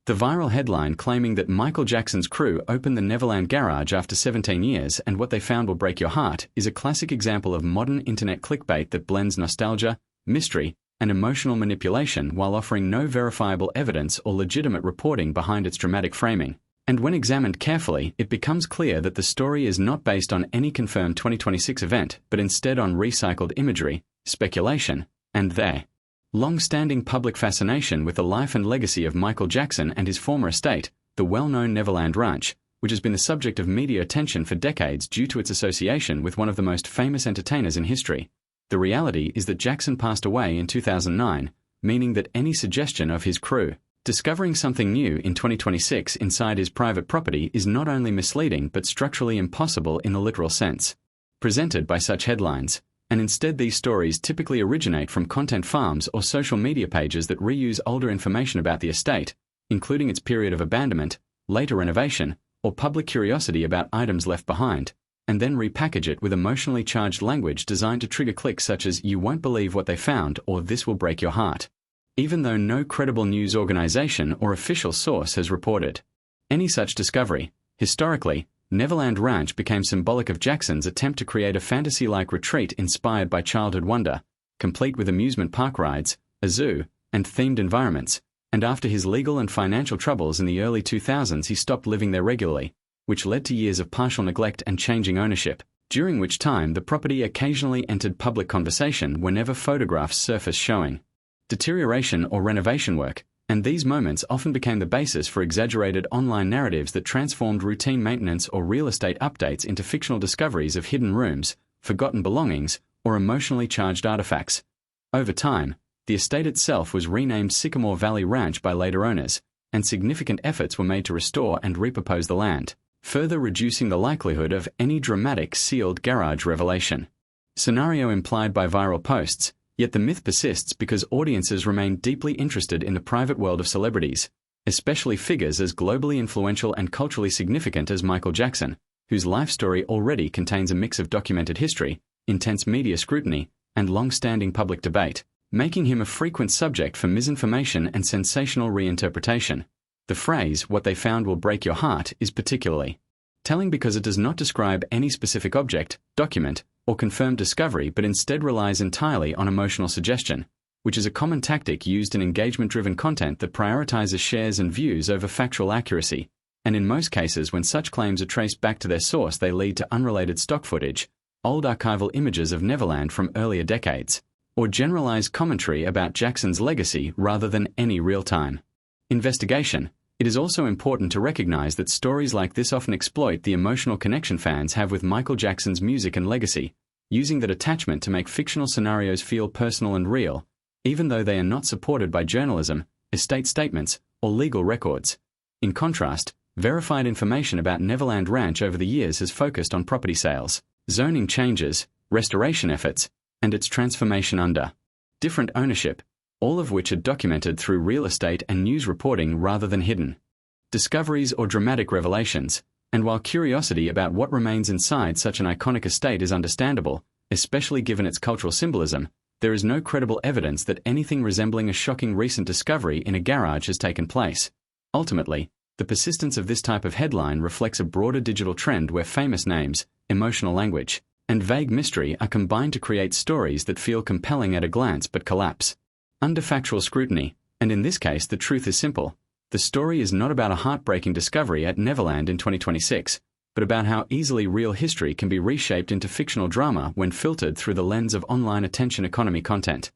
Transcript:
The viral headline claiming that Michael Jackson's crew opened the Neverland garage after 17 years and what they found will break your heart is a classic example of modern internet clickbait that blends nostalgia, mystery, and emotional manipulation while offering no verifiable evidence or legitimate reporting behind its dramatic framing. And when examined carefully, it becomes clear that the story is not based on any confirmed 2026 event, but instead on recycled imagery, speculation, and their long-standing public fascination with the life and legacy of Michael Jackson and his former estate, the well-known Neverland Ranch, which has been the subject of media attention for decades due to its association with one of the most famous entertainers in history. The reality is that Jackson passed away in 2009, meaning that any suggestion of his crew discovering something new in 2026 inside his private property is not only misleading but structurally impossible in the literal sense presented by such headlines. And instead these stories typically originate from content farms or social media pages that reuse older information about the estate, including its period of abandonment, later renovation, or public curiosity about items left behind, and then repackage it with emotionally charged language designed to trigger clicks such as "you won't believe what they found" or "this will break your heart," even though no credible news organization or official source has reported any such discovery. Historically, Neverland Ranch became symbolic of Jackson's attempt to create a fantasy-like retreat inspired by childhood wonder, complete with amusement park rides, a zoo, and themed environments, and after his legal and financial troubles in the early 2000s he stopped living there regularly, which led to years of partial neglect and changing ownership, during which time the property occasionally entered public conversation whenever photographs surfaced showing deterioration or renovation work, and these moments often became the basis for exaggerated online narratives that transformed routine maintenance or real estate updates into fictional discoveries of hidden rooms, forgotten belongings, or emotionally charged artifacts. Over time, the estate itself was renamed Sycamore Valley Ranch by later owners, and significant efforts were made to restore and repurpose the land, further reducing the likelihood of any dramatic sealed garage revelation scenario implied by viral posts. Yet the myth persists because audiences remain deeply interested in the private world of celebrities, especially figures as globally influential and culturally significant as Michael Jackson, whose life story already contains a mix of documented history, intense media scrutiny, and long-standing public debate, making him a frequent subject for misinformation and sensational reinterpretation. The phrase, "what they found will break your heart," is particularly telling because it does not describe any specific object, document, or confirmed discovery but instead relies entirely on emotional suggestion, which is a common tactic used in engagement-driven content that prioritizes shares and views over factual accuracy, and in most cases when such claims are traced back to their source they lead to unrelated stock footage, old archival images of Neverland from earlier decades, or generalized commentary about Jackson's legacy rather than any real-time investigation. It is also important to recognize that stories like this often exploit the emotional connection fans have with Michael Jackson's music and legacy, using that attachment to make fictional scenarios feel personal and real, even though they are not supported by journalism, estate statements, or legal records. In contrast, verified information about Neverland Ranch over the years has focused on property sales, zoning changes, restoration efforts, and its transformation under different ownership, all of which are documented through real estate and news reporting rather than hidden discoveries or dramatic revelations. And while curiosity about what remains inside such an iconic estate is understandable, especially given its cultural symbolism, there is no credible evidence that anything resembling a shocking recent discovery in a garage has taken place. Ultimately, the persistence of this type of headline reflects a broader digital trend where famous names, emotional language, and vague mystery are combined to create stories that feel compelling at a glance but collapse under factual scrutiny, and in this case the truth is simple. The story is not about a heartbreaking discovery at Neverland in 2026, but about how easily real history can be reshaped into fictional drama when filtered through the lens of online attention economy content.